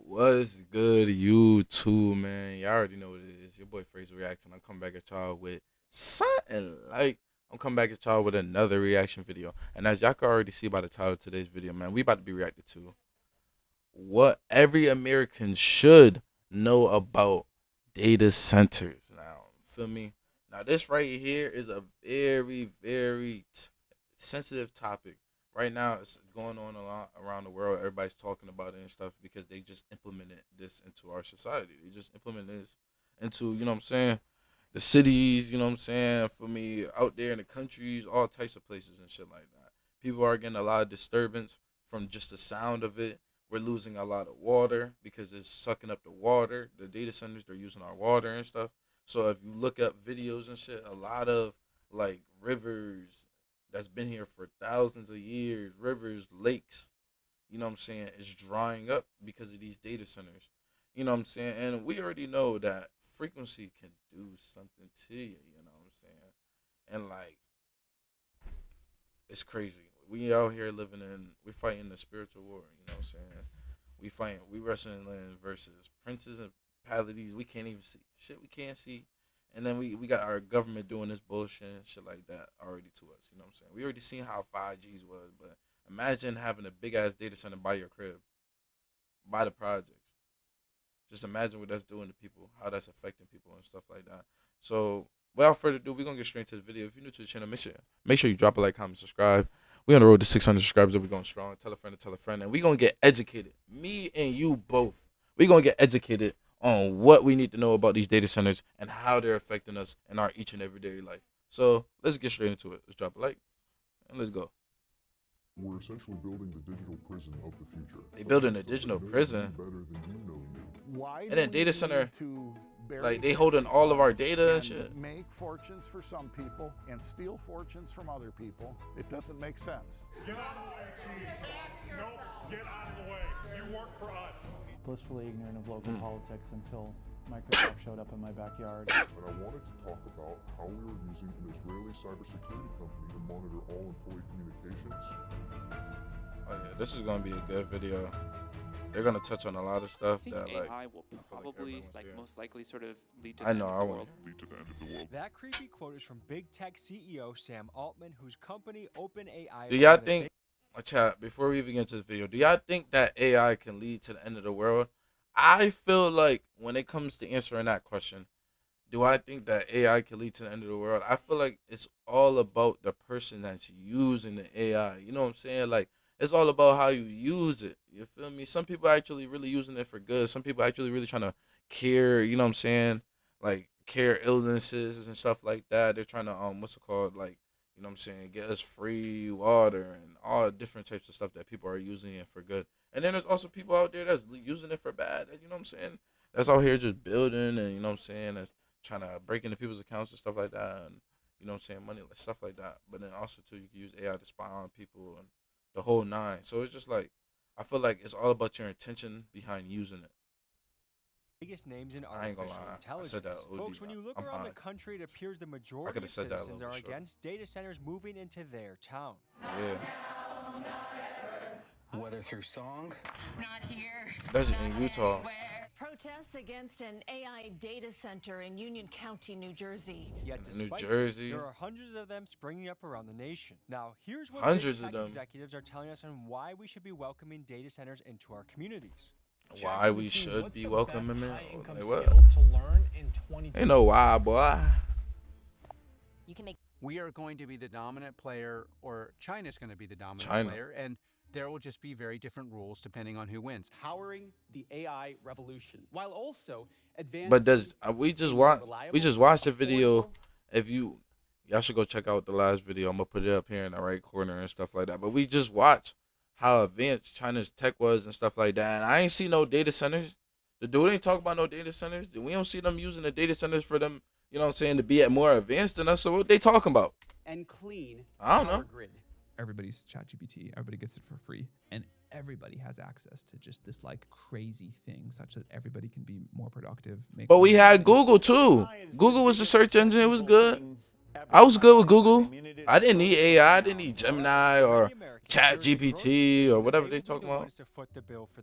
What's good, YouTube, man? Y'all already know what it is. Your boy Frazo reacting. I'm coming back at y'all with something like I'm coming back at y'all with another reaction video. And as y'all can already see by the title of today's video, man, we about to be reacted to what every American should know about data centers. Now, feel me? Now, this right here is a very sensitive topic. Right now, it's going on a lot around the world. Everybody's talking about it and stuff because they just implemented this into our society. They just implemented this into, you know what I'm saying, the cities, you know what I'm saying, for me, out there in the countries, all types of places and shit like that. People are getting a lot of disturbance from just the sound of it. We're losing a lot of water because it's sucking up the water. The data centers, they're using our water and stuff. So if you look up videos and shit, a lot of like rivers that's been here for thousands of years, rivers, lakes, you know what I'm saying, is drying up because of these data centers. You know what I'm saying? And we already know that frequency can do something to you know what I'm saying? And like it's crazy. We out here living in we fighting the spiritual war, you know what I'm saying? We wrestling versus princes and palladies we can't even see. Shit we can't see. And then we got our government doing this bullshit and shit like that already to us. You know what I'm saying? We already seen how 5Gs was, but imagine having a big ass data center by your crib, by the projects. Just imagine what that's doing to people, how that's affecting people and stuff like that. So without further ado, we're gonna get straight into the video. If you're new to the channel, make sure you drop a like, comment, subscribe. We on the road to 600 subscribers, and we're going strong. Tell a friend to tell a friend, and we gonna get educated. Me and you both. We gonna get educated on what we need to know about these data centers and how they're affecting us in our each and everyday life. So let's get straight into it. Let's drop a like and let's go. We're essentially building the digital prison of the future. They building a digital prison, Better than you know you. Why and do then we data need center to bury like they things holding all of our data and and shit. make fortunes for some people and steal fortunes from other people? It doesn't make sense. Get out of the way, Chief. Nope, get out of the way. You work for us. Blissfully ignorant of local politics until Microsoft showed up in my backyard. And I wanted to talk about how we were using an Israeli cybersecurity company to monitor all employee communications. Oh yeah, this is gonna be a good video. They're gonna touch on a lot of stuff I think that like AI will I feel like probably, everyone wants to like hear. most likely, sort of lead to I the know end I of the want world. Lead to the end of the world. That creepy quote is from big tech CEO Sam Altman, whose company OpenAI. Do y'all think, chat, before we even get into this video, do y'all think that AI can lead to the end of the world? I feel like when it comes to answering that question, do I think that AI can lead to the end of the world? I feel like it's all about the person that's using the AI. You know what I'm saying? Like, it's all about how you use it. You feel me? Some people actually really using it for good. Some people actually really trying to cure, you know what I'm saying? Like, cure illnesses and stuff like that. They're trying to, what's it called? Like, you know what I'm saying? Get us free water and all different types of stuff that people are using it for good. And then there's also people out there that's using it for bad. You know what I'm saying? That's out here just building and, you know what I'm saying? That's trying to break into people's accounts and stuff like that. And, you know what I'm saying? Money, stuff like that. But then also, too, you can use AI to spy on people and the whole nine. So it's just like, I feel like it's all about your intention behind using it. biggest names in I ain't gonna artificial lie. I intelligence. said that OD, Folks, when you look I'm around high. the country, it appears the majority of said that a citizens little are bit shorter. against data centers moving into their town. Yeah. Whether through song, Not here. That's in Utah. Protests against an AI data center in Union County, New Jersey. Yet, New despite Jersey. this, there are hundreds of them springing up around the nation. Now, here's what Hundreds big of tech them. executives are telling us on why we should be welcoming data centers into our communities. Why we should be welcoming them? Like what? to learn in 2020. Ain't no why, boy. You can make We are going to be the dominant player, or China's going to be the dominant China. player, and there will just be very different rules depending on who wins. Powering the AI revolution, while also advancing. But does we just watched the video. If y'all should go check out the last video. I'm gonna put it up here in the right corner and stuff like that. But we just watched how advanced China's tech was and stuff like that. And I ain't see no data centers. The dude ain't talk about no data centers. We don't see them using the data centers for them, you know what I'm saying, to be at more advanced than us. So what they talking about? And clean. I don't know. Grid. Everybody's ChatGPT, everybody gets it for free, and everybody has access to just this like crazy thing such that everybody can be more productive. But we had Google too. Google was the search engine. It was good. I was good with Google. I didn't need AI. I didn't need Gemini or Chat GPT or whatever they talking about.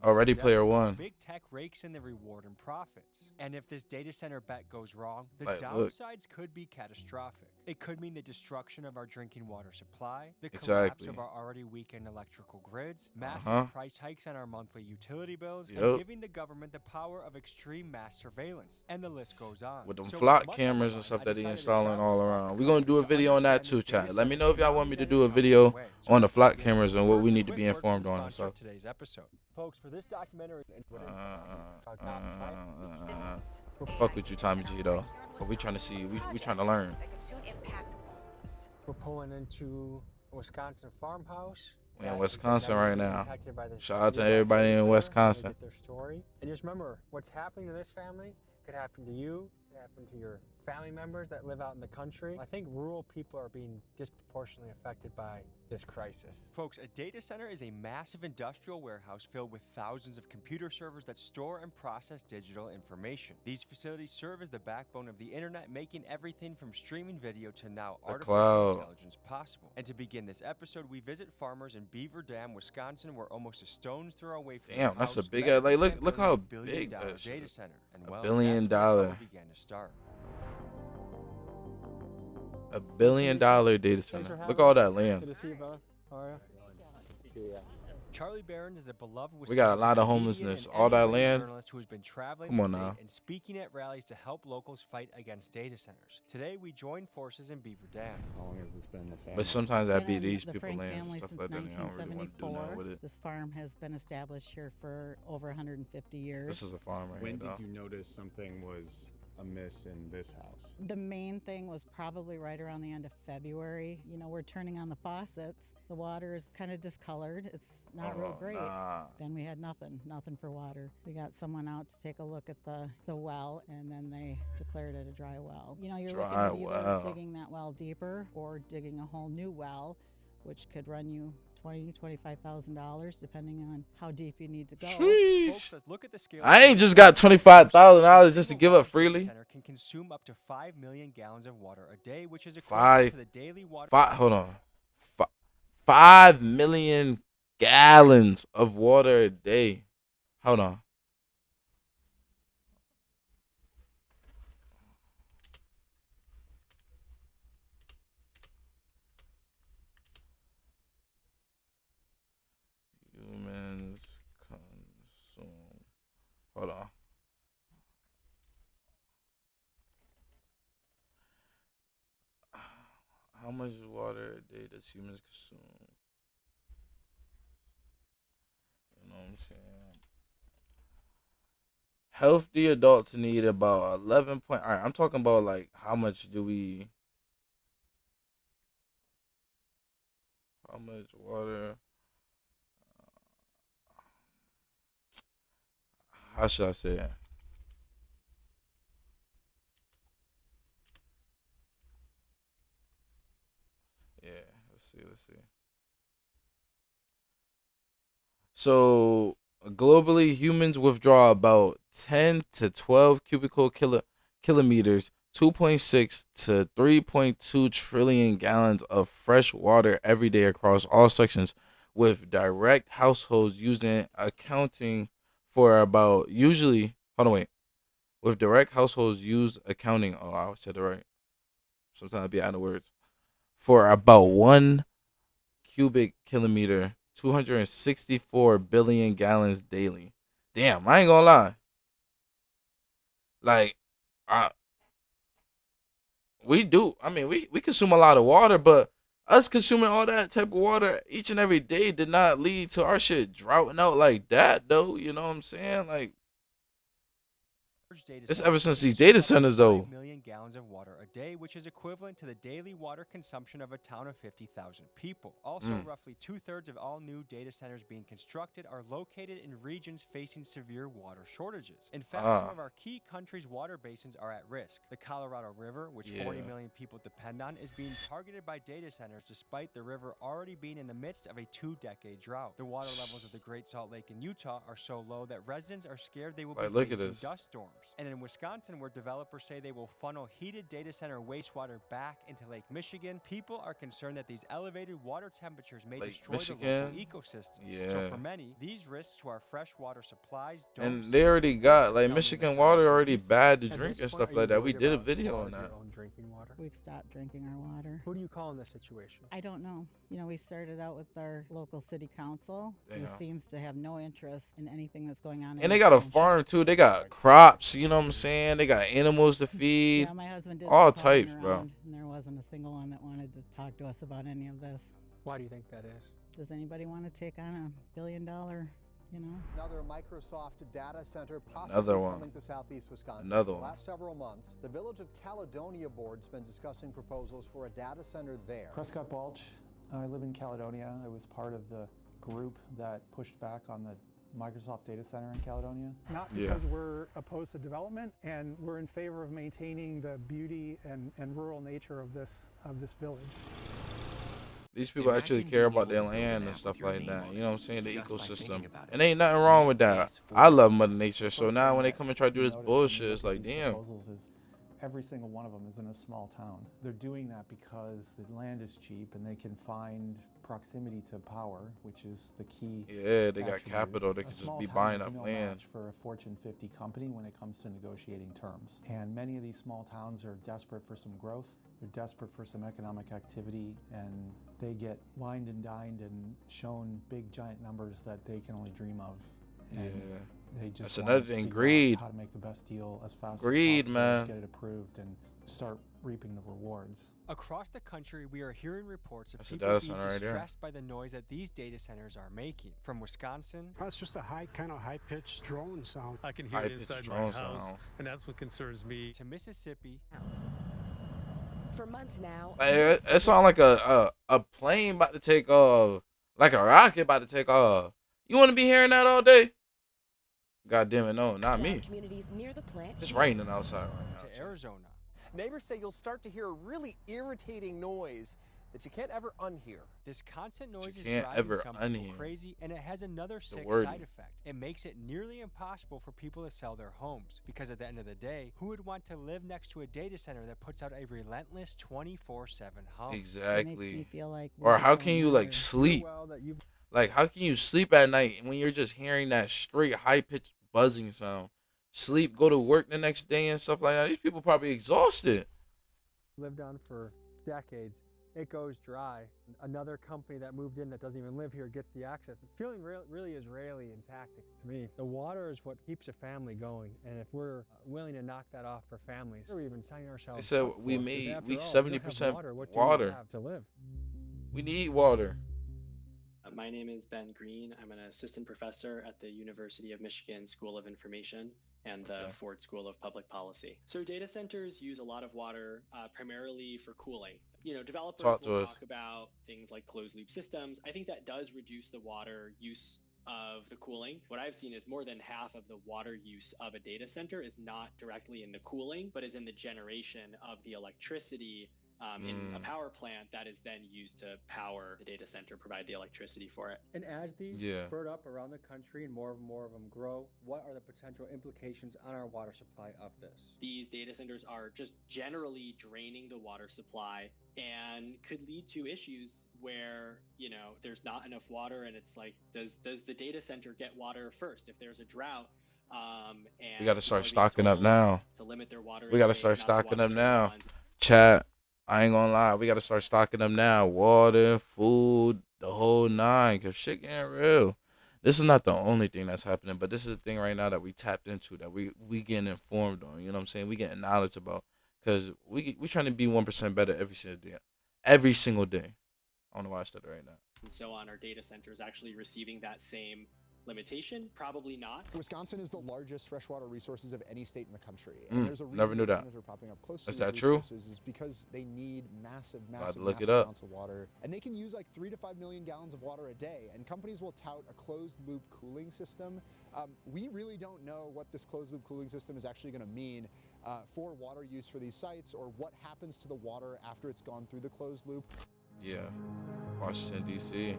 Or Ready Player One. Big tech rakes in the reward and profits. And if this data center bet goes wrong, the Like, look. downsides could be catastrophic. It could mean the destruction of our drinking water supply, the collapse Exactly. of our already weakened electrical grids, massive price hikes on our monthly utility bills, Yep. and giving the government the power of extreme mass surveillance. And the list goes on. With them So flock much cameras online, and stuff I that they decided to installing travel all across around. the We're gonna do a country to video on that understand too, this chat. data Let me center know if y'all and want me how to it do a is video coming our way. on the So flock let's get cameras into and it. what we First, a need to quick be word from informed the on and sponsor of stuff. today's episode. Folks, for this documentary, Fuck with you, Tommy G though. But we trying to see, we trying to learn. we're pulling into a Wisconsin farmhouse. We in that has been Wisconsin right negatively now. impacted by this Shout out to severe everybody in weather. Wisconsin. Get their story. And just remember, what's happening to this family could happen to you, could happen to your family members that live out in the country. I think rural people are being disproportionately affected by this crisis. Folks, a data center is a massive industrial warehouse filled with thousands of computer servers that store and process digital information. These facilities serve as the backbone of the internet, making everything from streaming video to now artificial cloud. intelligence possible. And to begin this episode, we visit farmers in Beaver Dam, Wisconsin, where almost a stone's throw away from Damn, their that's a house, big better ass. Like, than look how building a big billion-dollar that shit data is. center. And $1 well, billion. that's where trouble began to start. $1 billion data center. Look at all that land. Good to see you, brother. How are you? Charlie Barons is a beloved We got a lot of Wisconsin comedian homelessness. and All that Emmy-winning land. journalist who has been traveling Come the on state now. and speaking at rallies to help locals fight against data centers. Today, we join forces in Beaver Dam. How long has this been the family? But sometimes that be Been in these the people Frank lands and family stuff since like that. And I don't really want to do nothing 1974. with it. This farm has been established here for over 150 years. This is a farm right When here, did though. you notice something was amiss in this house? The main thing was probably right around the end of February. You know, we're turning on the faucets. The water is kind of discolored. It's not real great. Nah. Then we had nothing for water. We got someone out to take a look at the well, and then they declared it a dry well. You know, you're looking Dry at either well. digging that well deeper or digging a whole new well, which could run you $25,000 depending on how deep you need to go. Sheesh. Folks, let's look at the scale. I ain't just got $25,000 just to give up freely. Center can consume up to 5 million gallons of water a day, which is Five- equivalent to the daily water. Hold on. 5 million gallons of water a day. Hold on. Humans consume. Hold on. How much water a day does humans consume? You know what I'm saying? Healthy adults need about 11 point. All right, I'm talking about like how much do we? How much water? How should I say it? Yeah, let's see. So globally, humans withdraw about 10 to 12 cubical kilometers, 2.6 to 3.2 trillion gallons of fresh water every day across all sections, with direct households using accounting for about usually. Hold on, wait. With direct households use accounting. Oh, I said it right. Sometimes I be out of words. For about 1 cubic kilometer, 264 billion gallons daily. Damn, I ain't gonna lie. Like, we do. I mean, we consume a lot of water, but us consuming all that type of water each and every day did not lead to our shit droughting out like that, though. You know what I'm saying? Like, it's ever since these data centers, though. 5 million gallons of water a day, which is equivalent to the daily water consumption of a town of 50,000 people. Also, roughly 2/3 of all new data centers being constructed are located in regions facing severe water shortages. In fact, some of our key countries' water basins are at risk. The Colorado River, which 40 million people depend on, is being targeted by data centers despite the river already being in the midst of a 2-decade drought. The water levels of the Great Salt Lake in Utah are so low that residents are scared they will be Look at facing this. dust storms. homes. And in Wisconsin, where developers say they will funnel heated data center wastewater back into Lake Michigan, people are concerned that these elevated water temperatures may destroy the local ecosystem. Yeah. So for many, these risks to our fresh water supplies don't And seem they already got, like, Tell me, Michigan Nicole, water do already you think bad to at drink this and point, stuff are you like that. We worried did a about video quality on of that. your own drinking water? We've stopped drinking our water. Who do you call in this situation? I don't know. You know, we started out with our local city council, who Damn. seems to have no interest in anything that's going on. And they got a farm too. They got crops, you know what I'm saying? They got animals to feed. Yeah, my husband did all some calling types, bro. around, and there wasn't a single one that wanted to talk to us about any of this. Why do you think that is? Does anybody want to take on $1 billion, you know? Another Microsoft data center possibly Another one. coming to southeast Wisconsin. Another For the one. last several months, the Village of Caledonia board's been discussing proposals for a data center there. Prescott Balch. I live in Caledonia. I was part of the group that pushed back on the Microsoft data center in Caledonia. Not because we're opposed to development, and we're in favor of maintaining the beauty and rural nature of this village. These people actually care about their land and stuff like that. You know what I'm saying? The ecosystem. And ain't nothing wrong with that. I love Mother Nature. So now when they come and try to do this bullshit, it's like, damn. Every single one of them is in a small town. They're doing that because the land is cheap and they can find proximity to power, which is the key. Yeah, they got attribute. capital. They A can just small be town buying is up no land. match for a Fortune 50 company when it comes to negotiating terms. And many of these small towns are desperate for some growth. They're desperate for some economic activity, and they get wined and dined and shown big giant numbers that they can only dream of. And they just That's want another to thing. figure out Greed. how to make the best deal as fast Greed, as possible, man. get it approved, and start reaping the rewards. Across the country, we are hearing reports of That's a people data being center right there. distressed by the noise that these data centers are making. From Wisconsin, That's just a high-pitched drone sound. I can hear it High-pitched inside my drone house, sound. and that's what concerns me. to Mississippi, For months now. Like, it sounds like a plane about to take off. Like a rocket about to take off. You want to be hearing that all day? God damn it, no, not me. Communities near the plant. It's raining outside right now. to Arizona. Neighbors say you'll start to hear a really irritating noise that you can't ever unhear. This constant noise is can't driving ever some people unhear. crazy, and it has another sick wording. side effect. It makes it nearly impossible for people to sell their homes, because at the end of the day, who would want to live next to a data center that puts out a relentless 24/7 hum? Exactly. Feel like Or how we're can you like going sleep? Like how can you sleep at night when you're just hearing that straight high pitched buzzing sound? Sleep, go to work the next day and stuff like that. These people probably exhausted. Lived on for decades. It goes dry. Another company that moved in that doesn't even live here gets the access. It's feeling really Israeli and tactic to me. The water is what keeps a family going, and if we're willing to knock that off for families, we're even signing ourselves. They said up we for it, made because we after all, if you don't have 70% What do water. you have to live? We need water. My name is Ben Green. I'm an assistant professor at the University of Michigan School of Information and the Ford School of Public Policy. So data centers use a lot of water, primarily for cooling. You know, developers Talk will to us. talk about things like closed loop systems. I think that does reduce the water use of the cooling. What I've seen is more than half of the water use of a data center is not directly in the cooling, but is in the generation of the electricity in a power plant that is then used to power the data center, provide the electricity for it. And as these spurt up around the country and more of them grow, what are the potential implications on our water supply of this? These data centers are just generally draining the water supply and could lead to issues where, you know, there's not enough water, and it's like, does the data center get water first? If there's a drought, and We got to start people are being stocking up told now. to limit their water We got to intake, start not to stocking water up now. everyone's. Chat. I ain't gonna lie. We got to start stocking up now. Water, food, the whole nine. Because shit getting real. This is not the only thing that's happening, but this is the thing right now that we tapped into, that we getting informed on. You know what I'm saying? We getting knowledge about. Because we trying to be 1% better every single day. Every single day. I want to watch that right now. And so on, our data centers actually receiving that same limitation? Probably not. Wisconsin is the largest freshwater resources of any state in the country. Mm, And there's a reason never knew that. centers are popping up close to Is these that true? resources is because they need massive look it up. amounts of water. And they can use like 3 to 5 million gallons of water a day. And companies will tout a closed loop cooling system. We really don't know what this closed loop cooling system is actually going to mean for water use for these sites, or what happens to the water after it's gone through the closed loop. Yeah. Washington, D.C.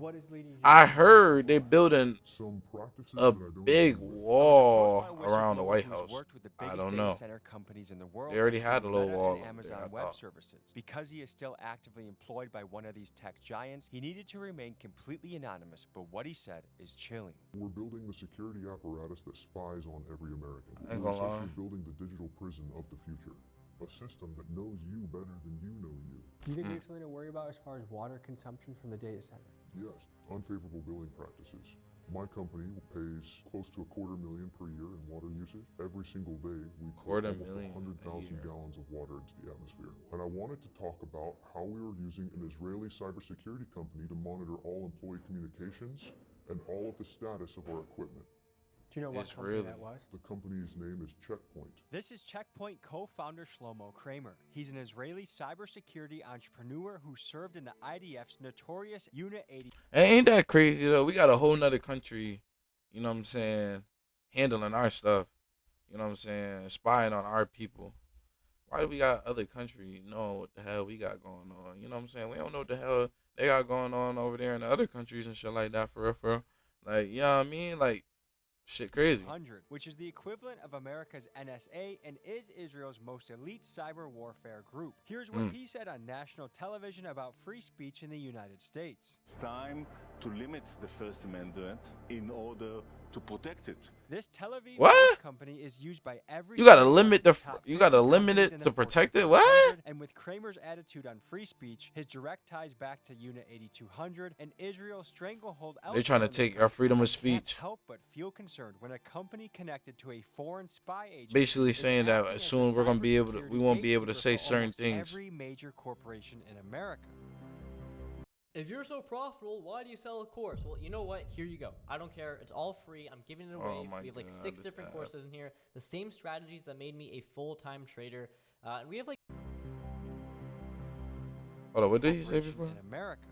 What is leading you? I heard they building Some practices a that I don't big agree with. wall I was approached by a around the whistleblower White who's House. worked with the I biggest don't data know. center companies in the world, They already had a including little Meta wall and up there, Amazon I Web thought. Services. Because he is still actively employed by one of these tech giants, he needed to remain completely anonymous, but what he said is chilling. We're building the security apparatus that spies on every American. Ain't We're gonna lie. essentially building the digital prison of the future. A system that knows you better than you know you. Do you think there's something to worry about as far as water consumption from the data center? Yes, unfavorable billing practices. My company pays close to $250,000 per year in water usage. Every single day, we put almost 100,000 gallons of water into the atmosphere. And I wanted to talk about how we were using an Israeli cybersecurity company to monitor all employee communications and all of the status of our equipment. Do you know what company that was? The company's name is Checkpoint. This is Checkpoint co-founder Shlomo Kramer. He's an Israeli cybersecurity entrepreneur who served in the IDF's notorious Unit 80. Ain't that crazy though? We got a whole nother country, you know what I'm saying, handling our stuff. You know what I'm saying, spying on our people. Why do we got other countries know what the hell we got going on? You know what I'm saying? We don't know what the hell they got going on over there in the other countries and shit like that, for real, for real. Like, you know what I mean? Like, shit crazy. Which is the equivalent of America's NSA and is Israel's most elite cyber warfare group. Here's what he said on national television about free speech in the United States. It's time to limit the First Amendment in order to protect it. This Tel Aviv What? company is used by every. You gotta limit it to protect it. What? And with Kramer's attitude on free speech, his direct ties back to Unit 8200 and Israel's stranglehold. They're trying to take our freedom of speech. Can't help but feel concerned when a company connected to a foreign spy agency Basically saying that as soon we're gonna be able to, we won't be able to say certain things. Every major corporation in America. If you're so profitable, why do you sell a course? Well, you know what? Here you go. I don't care. It's all free. I'm giving it away. We have like 6 different courses in here. The same strategies that made me a full-time trader. And we have like... Hold on, what did he say before? In America.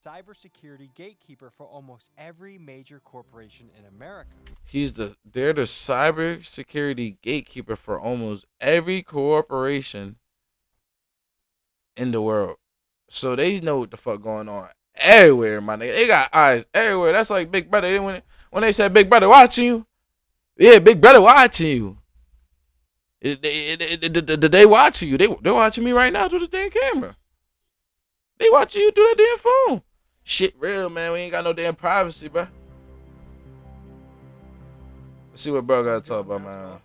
Cybersecurity gatekeeper for almost every major corporation in America. They're the cybersecurity gatekeeper for almost every corporation in the world. So they know what the fuck going on everywhere, my nigga. They got eyes everywhere. That's like Big Brother. When they said Big Brother watching you, yeah, Big Brother watching you. They watching you. They're watching me right now through the damn camera. They watching you through that damn phone. Shit real, man. We ain't got no damn privacy, bro. Let's see what bro got to talk about, man.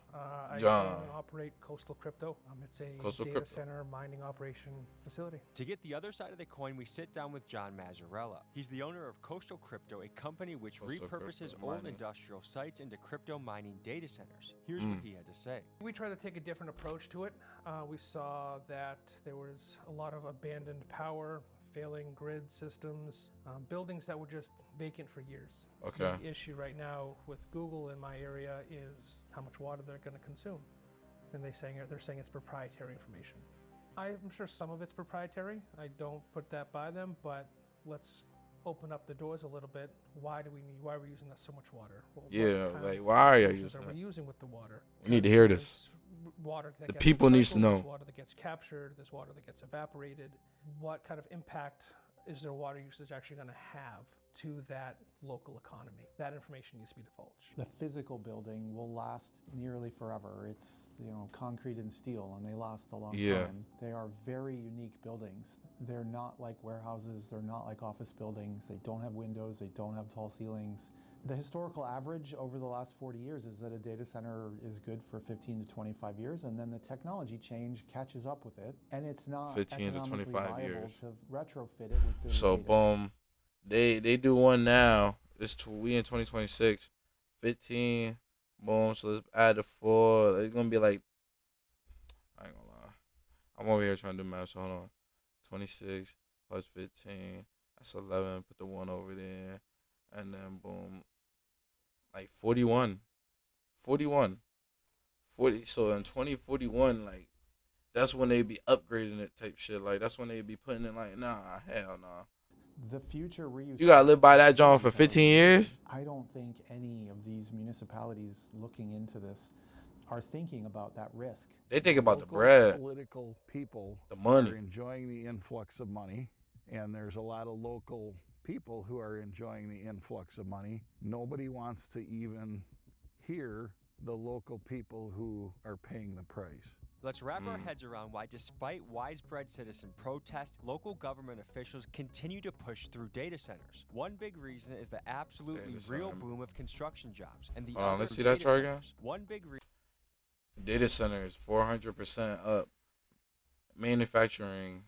John. I operate Coastal Crypto. It's a Coastal data Crypto. center mining operation facility. To get the other side of the coin, we sit down with John Mazzarella. He's the owner of Coastal Crypto, a company which Coastal repurposes Crypto old mining. industrial sites into crypto mining data centers. Here's what he had to say. We tried to take a different approach to it. We saw that there was a lot of abandoned power, failing grid systems, buildings that were just vacant for years. Okay. The issue right now with Google in my area is how much water they're going to consume. And they're saying it's proprietary information. I'm sure some of it's proprietary. I don't put that by them, but let's open up the doors a little bit. Why are we using that so much water? Well, Yeah, like, why are you using using we that? using with the water? We need to hear this. There's water that The gets people needs to recycled, know. There's water that gets captured. There's water that gets evaporated. What kind of impact is their water usage actually going to have to that local economy? That information needs to be divulged. The physical building will last nearly forever. It's, concrete and steel, and they last a long time. They are very unique buildings. They're not like warehouses. They're not like office buildings. They don't have windows. They don't have tall ceilings. The historical average over the last 40 years is that a data center is good for 15 to 25 years, and then the technology change catches up with it, and it's not 15 to economically 25 viable years. to retrofit it with the So latest. boom, they do one now. We in 2026, 15. Boom. So let's add the 4. It's gonna be like, I ain't gonna lie. I'm over here trying to do math. So hold on. 26 plus 15. That's 11. Put the 1 over there, and then boom, like 41. 41. 40. So in 2041, like, that's when they be upgrading it type shit. Like, that's when they be putting in like, nah, hell nah. The future reuse. You gotta live by that, John, for 15 years? I don't think any of these municipalities looking into this are thinking about that risk. They think about the Local bread, Political people the money. are enjoying the influx of money, and there's a lot of local people who are enjoying the influx of money. Nobody wants to even hear the local people who are paying the price. Let's wrap our heads around why, despite widespread citizen protests, local government officials continue to push through data centers. One big reason is the absolutely real boom of construction jobs, and the other let's see that chart again. One big data center is 400% up. Manufacturing,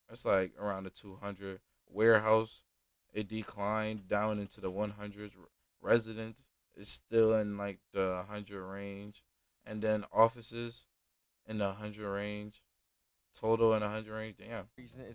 that's like around the 200. Warehouse, it declined down into the 100s. Residents is still in like the 100 range, and then offices in the 100 range. Total in 100 range. Damn.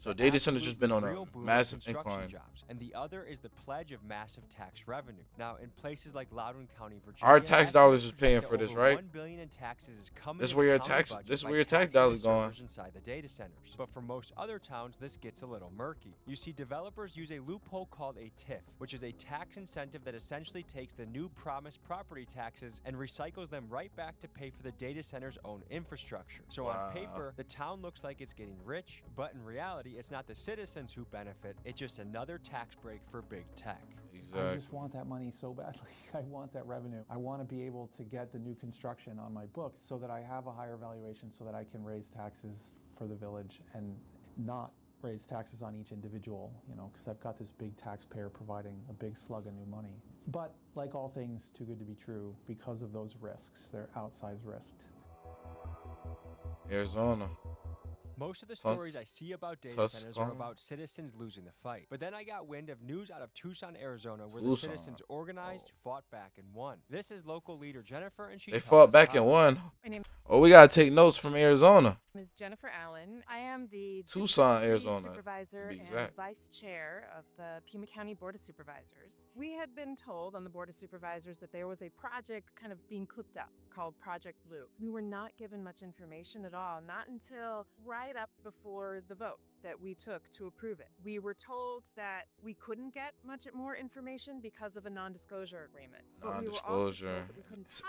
So data centers just been on a massive incline. Jobs, and the other is the pledge of massive tax revenue. Now, in places like Loudoun County, Virginia, our tax dollars is paying for this, right? $1 billion in taxes is coming. This is where your tax. This is where your tax dollars going. Inside the data centers. But for most other towns, this gets a little murky. You see, developers use a loophole called a TIF, which is a tax incentive that essentially takes the new promised property taxes and recycles them right back to pay for the data center's own infrastructure. So on paper, the town looks like it's getting rich, but in reality, it's not the citizens who benefit. It's just another tax break for big tech. Exactly. I just want that money so badly. I want that revenue. I want to be able to get the new construction on my books so that I have a higher valuation so that I can raise taxes for the village and not raise taxes on each individual, because I've got this big taxpayer providing a big slug of new money. But like all things too good to be true, because of those risks, they're outsized risks. Arizona. Most of the stories I see about data centers are about citizens losing the fight. But then I got wind of news out of Tucson, Arizona, where the citizens organized, fought back, and won. This is local leader Jennifer, and she fought back and won. Oh, we gotta take notes from Arizona. My name is Jennifer Allen. I am the Tucson, Arizona, supervisor and vice chair of the Pima County Board of Supervisors. We had been told on the Board of Supervisors that there was a project kind of being cooked up called Project Blue. We were not given much information at all, not until right up before the vote that we took to approve it. We were told that we couldn't get much more information because of a non-disclosure agreement. Non-disclosure.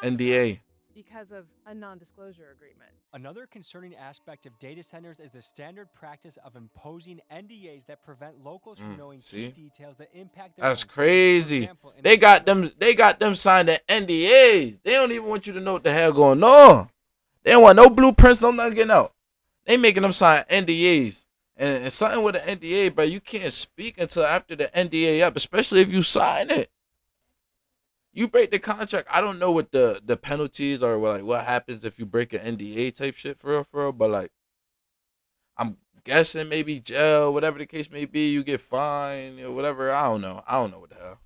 NDA. Because of a non-disclosure agreement. Another concerning aspect of data centers is the standard practice of imposing NDAs that prevent locals from knowing key details that impact their That's crazy. They got them signed the NDAs. They don't even want you to know what the hell going on. They don't want no blueprints, no nothing getting out. They making them sign NDAs. And something with an NDA, but you can't speak until after the NDA up, especially if you sign it. You break the contract. I don't know what the penalties are, like what happens if you break an NDA type shit for real. But like, I'm guessing maybe jail, whatever the case may be. You get fined or whatever. I don't know what the hell.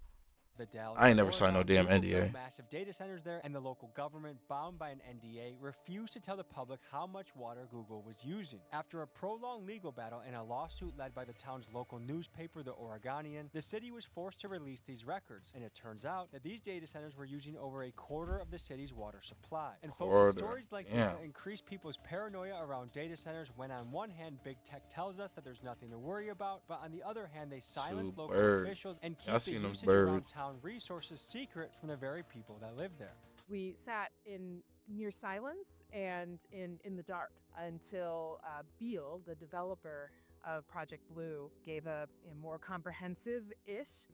I ain't never signed no damn NDA. Massive data centers there, and the local government, bound by an NDA, refused to tell the public how much water Google was using. After a prolonged legal battle and a lawsuit led by the town's local newspaper, The Oregonian, the city was forced to release these records. And it turns out that these data centers were using over a quarter of the city's water supply. And folks, stories like this increase people's paranoia around data centers when on one hand, big tech tells us that there's nothing to worry about, but on the other hand, they silence local officials and keep the usage around town resources secret from the very people that live there. We sat in near silence and in the dark until Beal, the developer of Project Blue, gave a more comprehensive-ish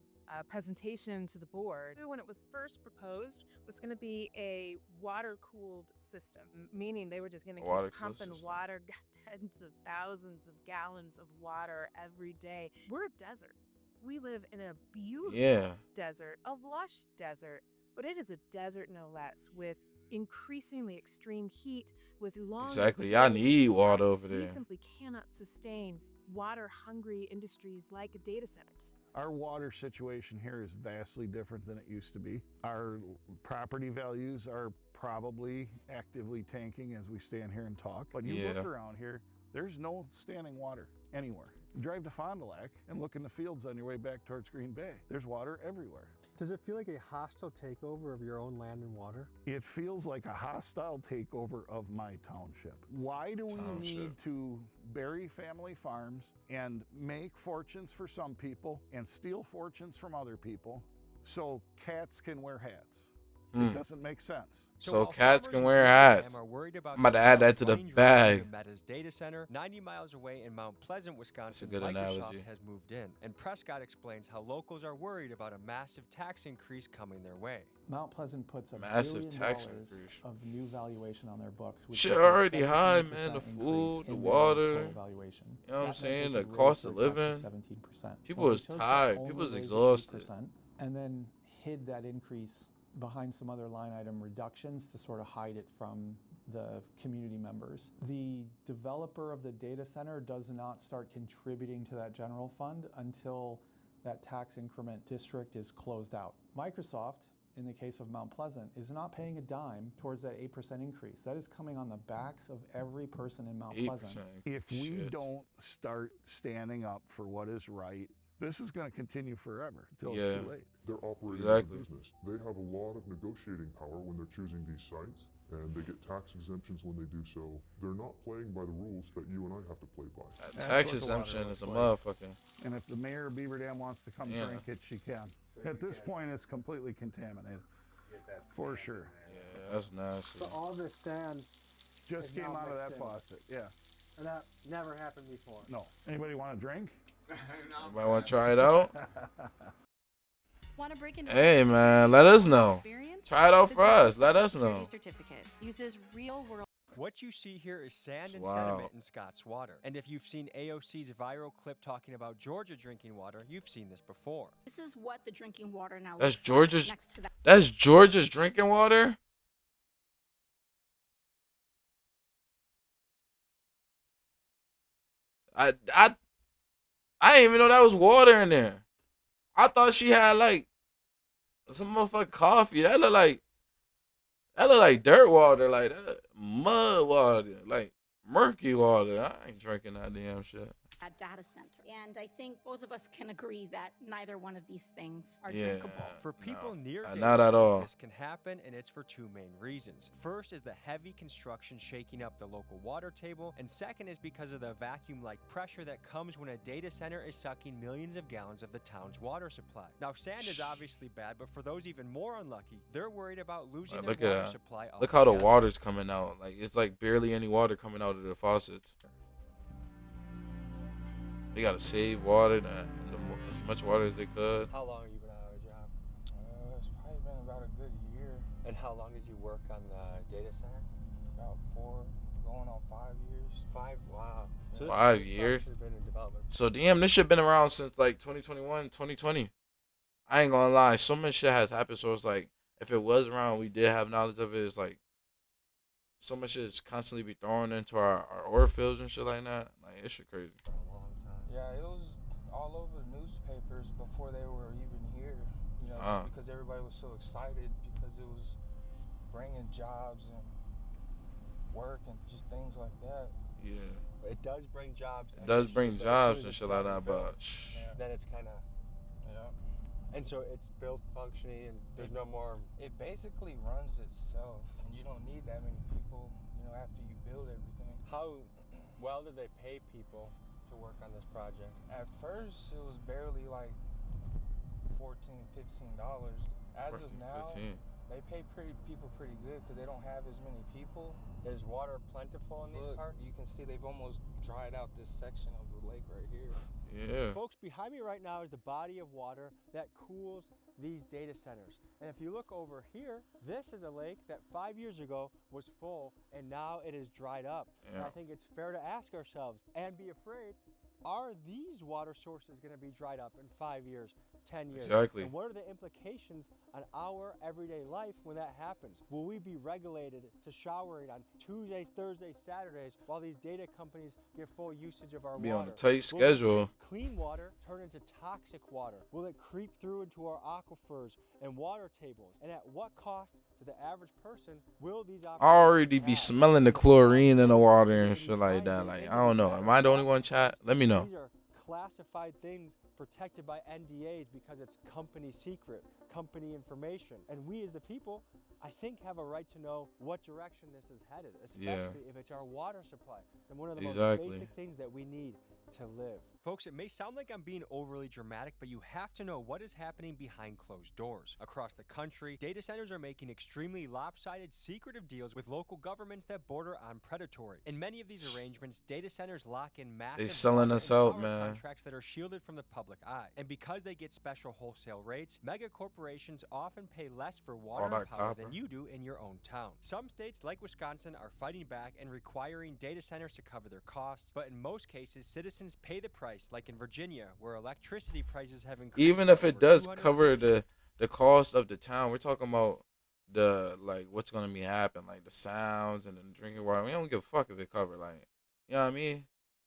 presentation to the board. When it was first proposed, was going to be a water-cooled system, meaning they were just going to keep pumping water, tens of thousands of gallons of water every day. We're a desert. We live in a beautiful desert, a lush desert, but it is a desert no less, with increasingly extreme heat, with long... Exactly, y'all need water over there. We simply cannot sustain water-hungry industries like data centers. Our water situation here is vastly different than it used to be. Our property values are probably actively tanking as we stand here and talk, but you look around here, there's no standing water anywhere. Drive to Fond du Lac and look in the fields on your way back towards Green Bay. There's water everywhere. Does it feel like a hostile takeover of your own land and water? It feels like a hostile takeover of my township. Why do we need to bury family farms and make fortunes for some people and steal fortunes from other people so cats can wear hats? It doesn't make sense. So cats can wear hats. I'm about to add that to the bag. Meta's data center 90 miles away in Mount Pleasant, Wisconsin. That's a good Microsoft analogy. has moved in, and Prescott explains how locals are worried about a massive tax increase coming their way. Mount Pleasant puts massive $1 tax billion increase of new valuation on their books. Which Shit is a already high, 17% man. The increase food, the in their water. total valuation. You know what I'm That meant saying? they The could cost raise of their taxes living. 17%. People Well, was they chose to tired. only People was raise it exhausted. 8% and then hid that increase behind some other line item reductions to sort of hide it from the community members. The developer of the data center does not start contributing to that general fund until that tax increment district is closed out. Microsoft, in the case of Mount Pleasant, is not paying a dime towards that 8% increase. That is coming on the backs of every person in Mount Pleasant. If we don't start standing up for what is right, this is going to continue forever until it's too late. They're operating Exactly. as a business. They have a lot of negotiating power when they're choosing these sites, and they get tax exemptions when they do so. They're not playing by the rules that you and I have to play by. Tax exemption is a motherfucker. And if the mayor of Beaver Dam wants to come Yeah. drink it, she can. At this point, it's completely contaminated. For sure. Yeah, that's nasty. So all this sand Just is came now out of that mixed in. faucet, yeah. And that never happened before. No. Anybody want a drink? Anybody want to try it out? Want to break into Hey, man, let us know. Try it out for us. Let us know. Certificate uses real world. What you see here is sand and Wow. sediment in Scott's water. And if you've seen AOC's viral clip talking about Georgia drinking water, you've seen this before. This is what the drinking water now That's looks Georgia's. like next to that. That's Georgia's drinking water. I didn't even know that was water in there. I thought she had like some motherfucking coffee. That look like dirt water, like that mud water, like murky water. I ain't drinking that damn shit. That data center. And I think both of us can agree that neither one of these things are Yeah. drinkable. For people near data not at centers, all. this can happen, and it's for two main reasons. First is the heavy construction shaking up the local water table, and second is because of the vacuum-like pressure that comes when a data center is sucking millions of gallons of the town's water supply. Now, sand is obviously bad, but for those even more unlucky, they're worried about losing Like, their look water at that. supply. Look how the altogether. water's coming out. Like it's like barely any water coming out of the faucets. They gotta save water, as much water as they could. How long have you been out of a job? It's probably been about a good year. And how long did you work on the data center? About 4, going on 5 years. 5? Wow. So 5 years. Has been in development. So damn, this shit been around since like 2021, 2020. I ain't gonna lie, so much shit has happened. So it's like, if it was around, we did have knowledge of it. It's like, so much shit is constantly be thrown into our oil fields and shit like that. Like, it's shit crazy. For a long time. Yeah, it was all over the newspapers before they were even here. You know, just because everybody was so excited because it was bringing jobs and work and just things like that. Yeah. It does bring jobs. It does bring jobs and shit like that, but then it's kind of. Yeah. And so it's built, functioning, and there's no more. It basically runs itself, and you don't need that many people, you know, after you build everything. How well did they pay people to work on this project? At first, it was barely like $14, $15. As of now, 15. they pay people pretty good because they don't have as many people. Is water plentiful in these parts? You can see they've almost dried out this section of the lake right here. Yeah. Folks, behind me right now is the body of water that cools these data centers. And if you look over here, this is a lake that 5 years ago was full, and now it is dried up. Yeah. And I think it's fair to ask ourselves and be afraid, are these water sources going to be dried up in 5 years, 10 years? Exactly. And what are the implications on our everyday life when that happens? Will we be regulated to showering on Tuesdays, Thursdays, Saturdays while these data companies get full usage of our Be water? on a tight Will schedule. clean water turn into toxic water? Will it creep through into our aquifers and water tables? And at what cost to the average person will these I already be smelling the chlorine in the water and shit like that. Like, I don't know. Am I the only one, chat? Let me know. These are classified things protected by NDAs because it's company secret, company information. And we as the people, I think, have a right to know what direction this is headed, especially if it's our water supply. And one of the most basic things that we need to live. Folks, it may sound like I'm being overly dramatic, but you have to know what is happening behind closed doors. Across the country, data centers are making extremely lopsided, secretive deals with local governments that border on predatory. In many of these arrangements, data centers lock in massive They selling water us and out, power man. contracts that are shielded from the public eye. And because they get special wholesale rates, mega corporations often pay less for water and power than you do in your own town. Some states, like Wisconsin, are fighting back and requiring data centers to cover their costs, but in most cases, citizens pay the price, like in Virginia, where electricity prices have increased. Even if it does cover the cost of the town, we're talking about the like what's gonna be happening, like the sounds and the drinking water. We don't give a fuck if it cover, like, you know what I mean?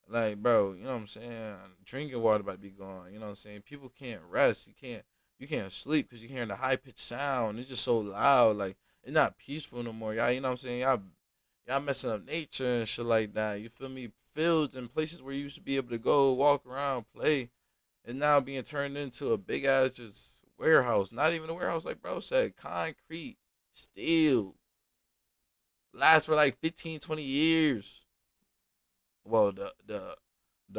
Like, bro, you know what I'm saying? Drinking water about to be gone. You know what I'm saying? People can't rest. You can't sleep because you're hearing the high pitched sound. It's just so loud. Like, it's not peaceful no more. Y'all, you know what I'm saying? Y'all messing up nature and shit like that. You feel me? Fields and places where you used to be able to go, walk around, play, and now being turned into a big ass just warehouse. Not even a warehouse, like bro said. Concrete, steel. Lasts for like 15, 20 years. Well, the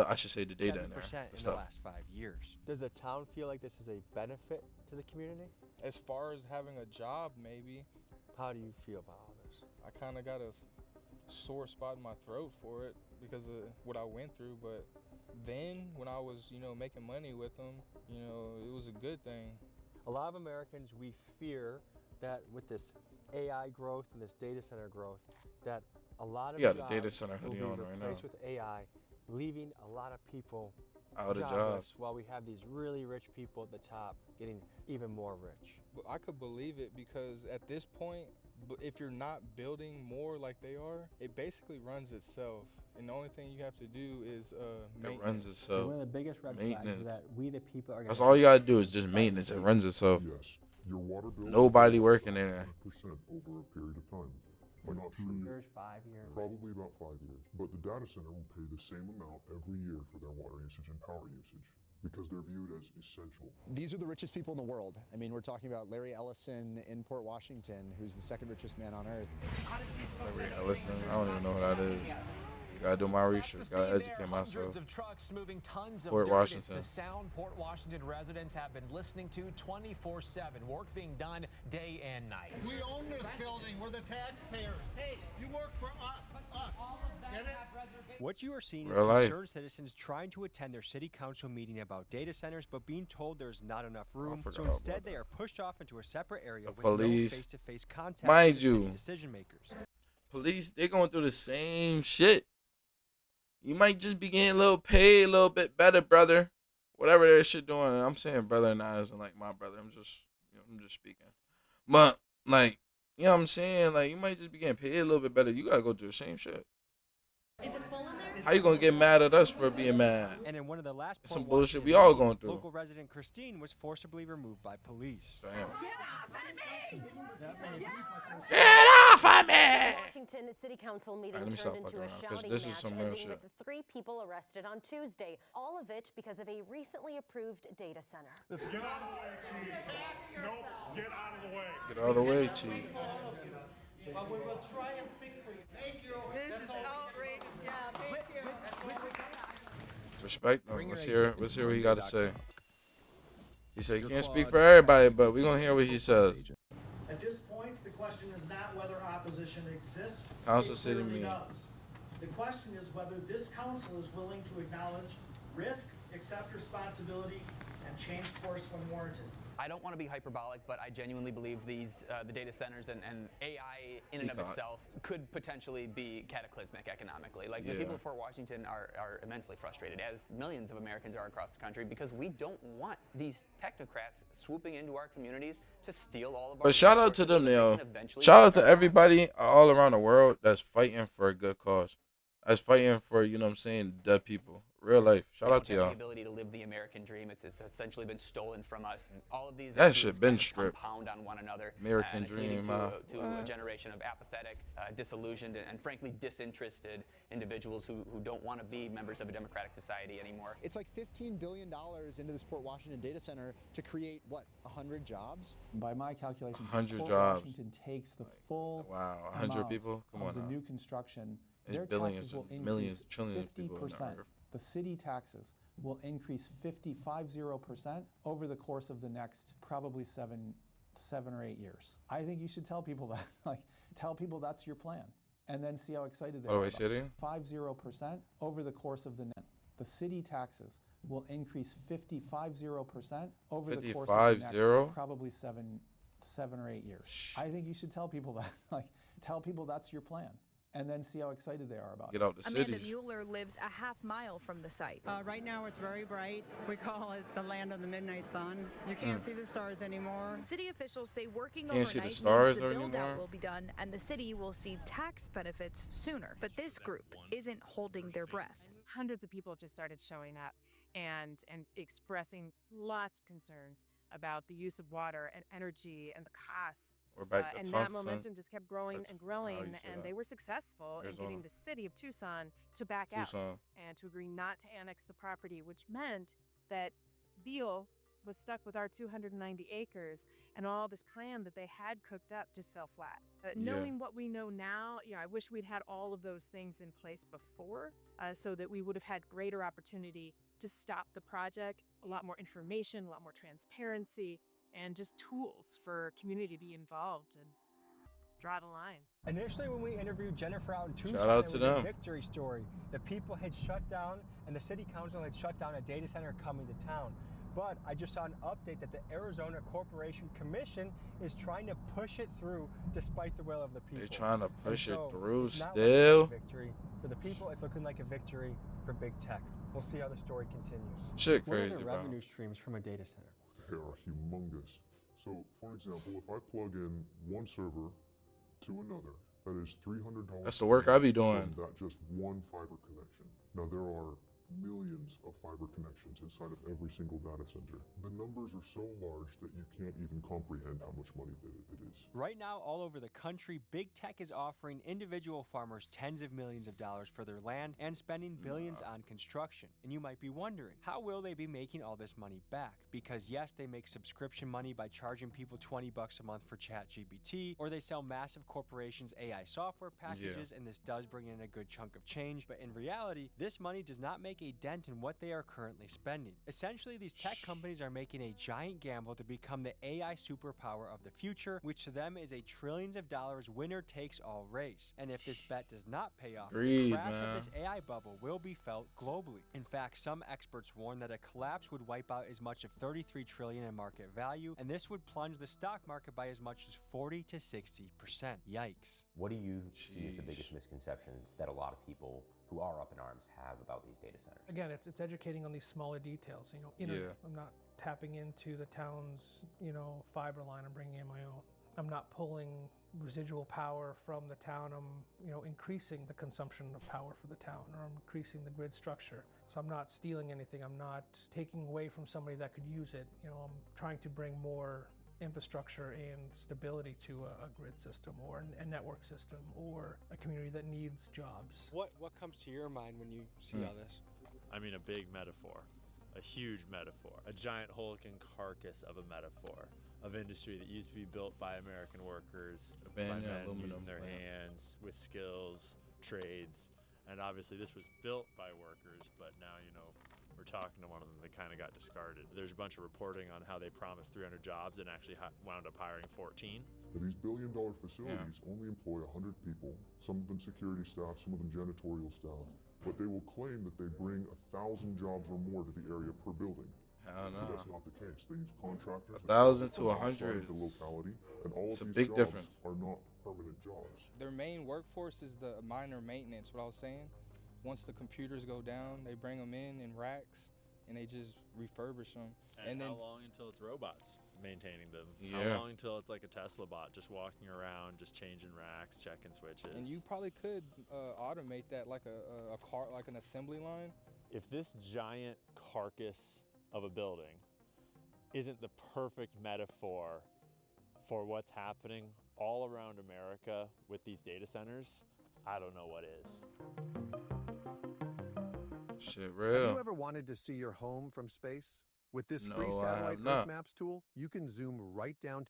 I should say the data in there. 7% in the last 5 years. Does the town feel like this is a benefit to the community? As far as having a job, maybe. How do you feel about all this? I kind of got a sore spot in my throat for it because of what I went through. But then when I was, making money with them, it was a good thing. A lot of Americans, we fear that with this AI growth and this data center growth, that a lot of jobs a data center will be hoodie on right now. replaced with AI, leaving a lot of people out of jobless, jobs, while we have these really rich people at the top getting even more rich. But I could believe it because at this point, if you're not building more like they are, it basically runs itself. And the only thing you have to do is maintenance. It runs itself. And one of the biggest red flags is that we the people are. That's all you gotta do is just maintenance. It runs itself. Yes, your water bill. Nobody working in there. 100% over a period of time. Not 2 years, 5 years. Probably about 5 years. But the data center will pay the same amount every year for their water usage and power usage because they're viewed as essential. These are the richest people in the world. I mean, we're talking about Larry Ellison in Port Washington, who's the second richest man on earth. Larry Ellison? I don't even know who that is. Gotta do my research. Gotta educate myself. Hundreds of trucks moving tons of Port dirt. Washington. It's the sound Port Washington residents have been listening to 24/7. Work being done day and night. We own this building. We're the taxpayers. Hey, you work for us. Get it? What you are seeing Real is life. concerned citizens trying to attend their city council meeting about data centers, but being told there's not enough room. So forgot instead, about they are pushed off into a separate area with police. no face-to-face contact Mind with the you. city decision makers. Police, they going through the same shit. You might just be getting a little paid a little bit better, brother. Whatever that shit doing. I'm saying brother and I isn't like my brother. I'm just speaking. But like, you know what I'm saying? Like, you might just be getting paid a little bit better. You gotta go through the same shit. Is it full in there? How you gonna get mad at us for being mad? And in one of the last Some Port bullshit Washington we all meetings, going through. Local resident Christine was forcibly removed by police. Damn. Get off of me! Washington City Council meeting Alright, let me stop turned into fucking a around, 'cause shouting this is match, some real ending shit. with 3 people arrested on Tuesday. All of it because of a recently approved data center. Get out of the way, Chief. Nope, get out of the way. Get out of the way, Chief. But we will try and speak for you. Thank you. This is outrageous. Yeah, thank you. Respect him. Let's hear what he got to say. He said he Your can't Claude speak for everybody, but we're going to hear what he says. At this point, the question is not whether opposition exists. Council It city clearly meeting. does. The question is whether this council is willing to acknowledge risk, accept responsibility, and change course when warranted. I don't want to be hyperbolic, but I genuinely believe the data centers and AI in and of itself could potentially be cataclysmic economically. Like, the people of Port Washington are immensely frustrated, as millions of Americans are across the country, because we don't want these technocrats swooping into our communities to steal all of our But shout out to resources them, so they yo. can eventually Shout out to everybody all around the world that's fighting for a good cause. That's fighting for, you know what I'm saying, the people. Real life. Shout out to the y'all. ability to live the American dream. It's essentially been stolen from us. And all of these That issues shit been kind of stripped. compound on one another. American and it's leading dream, to a generation of apathetic, disillusioned, and frankly disinterested individuals who don't want to be members of a democratic society anymore. It's like $15 billion into this Port Washington data center to create, what, 100 jobs? By my calculations, 100 Port jobs. Washington takes the full Wow, 100 amount people? Come of on the now. new construction. There's Their billions taxes will and millions, increase trillions of people on the 50%. earth. The city taxes will increase 50% over the course of the next probably seven or 8 years. I think you should tell people that, like, tell people that's your plan, and then see how excited they are. Wait, say it again? 50% over the course of the the city taxes will increase 50% over the course of the next probably seven or 8 years. I think you should tell people that, like, tell people that's your plan, and then see how excited they are about Get it. out the Amanda cities. Mueller lives a half-mile from the site. Right now it's very bright. We call it the land of the midnight sun. You can't see the stars anymore. City officials say working Can't see overnight the stars means the anymore. build-out will be done and the city will see tax benefits sooner. But this group isn't holding their breath. Hundreds of people just started showing up and expressing lots of concerns about the use of water and energy and the costs. We're back to and Thompson. that momentum just kept growing and growing, and they were successful in Arizona. getting the city of Tucson to back out and to agree not to annex the property, which meant that Beale was stuck with our 290 acres, and all this plan that they had cooked up just fell flat. Knowing what we know now, I wish we'd had all of those things in place before, so that we would have had greater opportunity to stop the project, a lot more information, a lot more transparency, and just tools for community to be involved and draw the line. Initially, when we interviewed Jennifer out in Tucson, Shout out it to was them. a victory story. The people had shut down, and the city council had shut down a data center coming to town. But I just saw an update that the Arizona Corporation Commission is trying to push it through despite the will of the people. They're trying to push it through it's not still. looking like a victory for the people, it's looking like a victory for big tech. We'll see how the story continues. Shit What are crazy, the bro. revenue streams from a data center? They are humongous. So, for example, if I plug in one server to another, that is $300. That's the work I be doing. From that just one fiber connection. Now, there are millions of fiber connections inside of every single data center. The numbers are so large that you can't even comprehend how much money it is. Right now, all over the country, big tech is offering individual farmers tens of millions of dollars for their land and spending billions on construction. And you might be wondering, how will they be making all this money back? Because yes, they make subscription money by charging people $20 a month for ChatGPT, or they sell massive corporations AI software packages, and this does bring in a good chunk of change. But in reality, this money does not make a dent in what they are currently spending. Essentially, these tech companies are making a giant gamble to become the AI superpower of the future, which to them is a trillions of dollars winner-takes-all race. And if this bet does not pay off, the crash of this AI bubble will be felt globally. In fact, some experts warn that a collapse would wipe out as much as $33 trillion in market value, and this would plunge the stock market by as much as 40 to 60%. Yikes. What do you see as the biggest misconceptions that a lot of people who are up in arms have about these data centers? Again, it's educating on these smaller details. I'm not tapping into the town's, fiber line. I'm bringing in my own. I'm not pulling residual power from the town. I'm, increasing the consumption of power for the town, or I'm increasing the grid structure. So I'm not stealing anything. I'm not taking away from somebody that could use it. I'm trying to bring more infrastructure and stability to a grid system or a network system or a community that needs jobs. What comes to your mind when you see all this? I mean, a big metaphor, a huge metaphor, a giant hulking carcass of a metaphor of industry that used to be built by American workers, by men using their hands with skills, trades, and obviously this was built by workers, but now, we're talking to one of them that kind of got discarded. There's a bunch of reporting on how they promised 300 jobs and actually wound up hiring 14. These billion-dollar facilities only employ 100 people, some of them security staff, some of them janitorial staff, but they will claim that they bring 1,000 jobs or more to the area per building. Hell no. But that's not the case. They use contractors. 1,000 to 100 the locality, and all it's of a these big jobs difference. are not permanent jobs. Their main workforce is the minor maintenance, what I was saying. Once the computers go down, they bring them in racks, and they just refurbish them. And then how long until it's robots maintaining them? Yeah. How long until it's like a Tesla bot just walking around, just changing racks, checking switches? And you probably could automate that like a car, like an assembly line. If this giant carcass of a building isn't the perfect metaphor for what's happening all around America with these data centers, I don't know what is. Shit, real. Have you ever wanted to see your home from space? With this free No, I satellite have not. Earth Maps tool, you can zoom right down.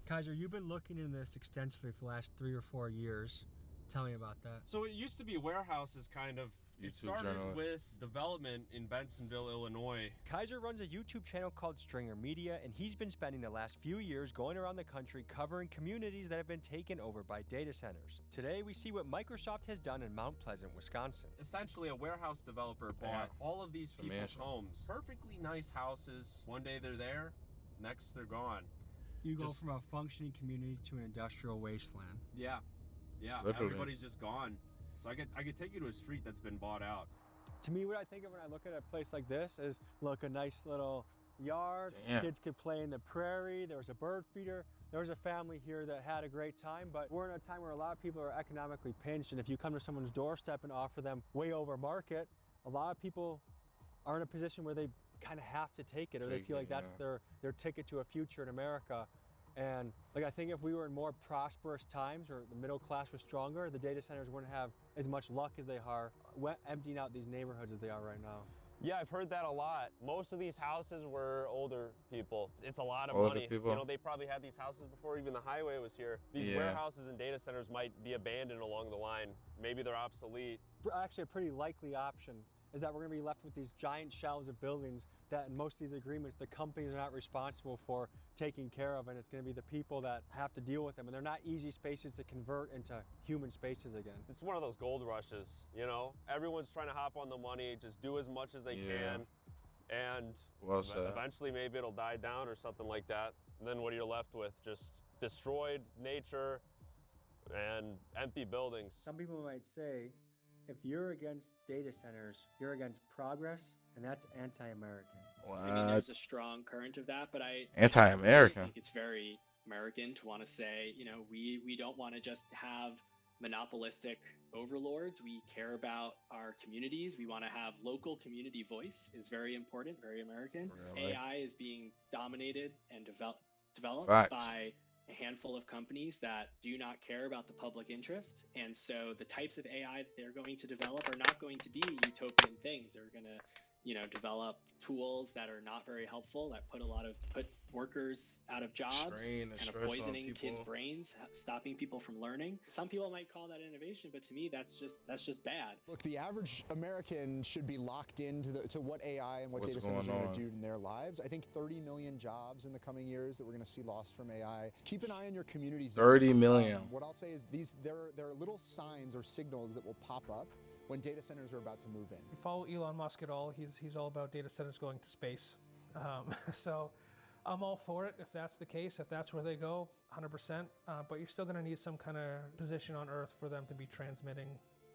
Kaiser, you've been looking into this extensively for the last 3 or 4 years. Tell me about that. So it used to be warehouses, kind of. It started with development in Bensonville, Illinois. Kaiser runs a YouTube channel called Stringer Media, and he's been spending the last few years going around the country covering communities that have been taken over by data centers. Today, we see what Microsoft has done in Mount Pleasant, Wisconsin. Essentially, a warehouse developer bought all of these people's homes. Perfectly nice houses. One day they're there, next they're gone. You go from a functioning community to an industrial wasteland. Yeah, Literally. everybody's just gone. So I could take you to a street that's been bought out. To me, what I think of when I look at a place like this is, look, a nice little yard. Damn. Kids could play in the prairie. There was a bird feeder. There was a family here that had a great time, but we're in a time where a lot of people are economically pinched, and if you come to someone's doorstep and offer them way over market, a lot of people are in a position where they kind of have to take it, or they feel like that's their ticket to a future in America. And like, I think if we were in more prosperous times, or the middle class was stronger, the data centers wouldn't have as much luck as they are emptying out these neighborhoods as they are right now. Yeah, I've heard that a lot. Most of these houses were older people. It's a lot of Older money. people? You know, they probably had these houses before even the highway was here. These warehouses and data centers might be abandoned along the line. Maybe they're obsolete. Actually, a pretty likely option is that we're going to be left with these giant shelves of buildings that in most of these agreements the companies are not responsible for taking care of, and it's going to be the people that have to deal with them, and they're not easy spaces to convert into human spaces again. It's one of those gold rushes, you know? Everyone's trying to hop on the money, just do as much as they can, and eventually maybe it'll die down or something like that. And then what are you left with? Just destroyed nature and empty buildings. Some people might say, if you're against data centers, you're against progress, and that's anti-American. I mean, there's a strong current of that, but I Anti-American. think it's very American to want to say, you know, we don't want to just have monopolistic overlords. We care about our communities. We want to have local community voice is very important, very American. Really? AI is being dominated and developed Facts. by a handful of companies that do not care about the public interest. And so the types of AI that they're going to develop are not going to be utopian things. They're going to, you know, develop tools that are not very helpful, that put workers out of jobs, Strain and kind of stress on poisoning kids' people. brains, stopping people from learning. Some people might call that innovation, but to me, that's just bad. Look, the average American should be locked into to what AI and what data centers are going to do in their lives. I think 30 million jobs in the coming years that we're going to see lost from AI. Keep an eye on your communities. 30 million. What I'll say is there are little signs or signals that will pop up when data centers are about to move in. You follow Elon Musk at all? He's all about data centers going to space. So I'm all for it if that's the case, if that's where they go, 100%. But you're still going to need some kind of position on Earth for them to be transmitting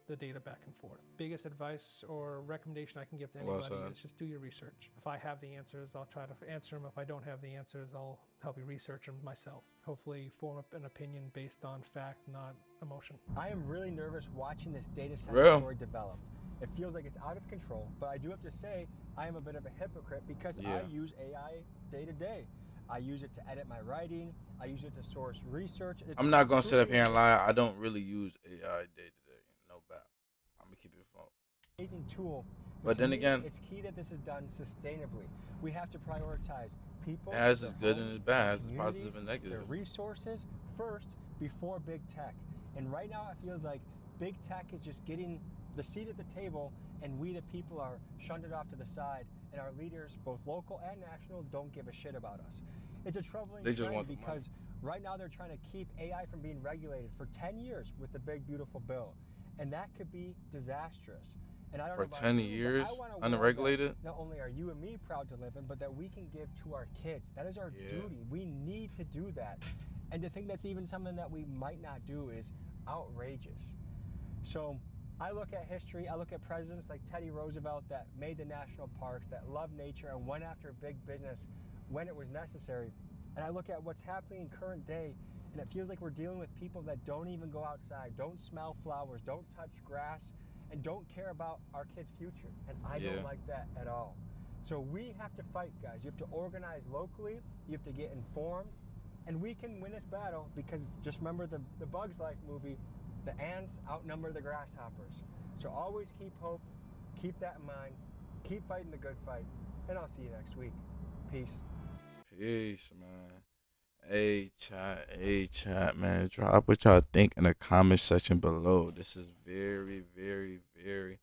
the data back and forth. Biggest advice or recommendation I can give to anybody is just do your research. If I have the answers, I'll try to answer them. If I don't have the answers, I'll help you research them myself. Hopefully form up an opinion based on fact, not emotion. I am really nervous watching this data center story develop. It feels like it's out of control, but I do have to say I am a bit of a hypocrite because I use AI day to day. I use it to edit my writing. I use it to source research. I'm not going to sit up here and lie. I don't really use AI day to day. No bad. I'm going to keep it phone. Amazing tool. But then again, it's key that this is done sustainably. We have to prioritize people. It has its good and its bad. It has its positive and negative. Their resources first before big tech. And right now it feels like big tech is just getting the seat at the table, and we the people are shunted off to the side, and our leaders, both local and national, don't give a shit about us. It's a troubling trend because right now they're trying to keep AI from being regulated for 10 years with the big beautiful bill, and that could be disastrous. And I don't for know about 10 you, years, but I want a world unregulated. that not only are you and me proud to live in, but that we can give to our kids. That is our duty. We need to do that. And to think that's even something that we might not do is outrageous. So I look at history, I look at presidents like Teddy Roosevelt that made the national parks, that loved nature and went after big business when it was necessary. And I look at what's happening in current day, and it feels like we're dealing with people that don't even go outside, don't smell flowers, don't touch grass, and don't care about our kids' future. And I don't like that at all. So we have to fight, guys. You have to organize locally, you have to get informed, and we can win this battle because just remember the Bugs Life movie, the ants outnumber the grasshoppers. So always keep hope, keep that in mind, keep fighting the good fight, and I'll see you next week. Peace. Peace, man. Hey chat, man. Drop what y'all think in the comment section below. This is very, very, very.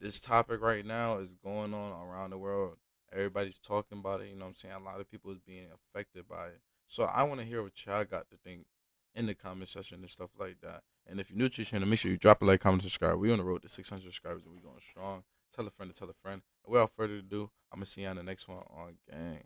This topic right now is going on around the world. Everybody's talking about it. You know what I'm saying? A lot of people is being affected by it. So I want to hear what y'all got to think in the comment section and stuff like that. And if you're new to the channel, make sure you drop a like, comment, subscribe. We on the road to 600 subscribers and we going strong. Tell a friend to tell a friend. And without further ado, I'm gonna see you on the next one on Gang.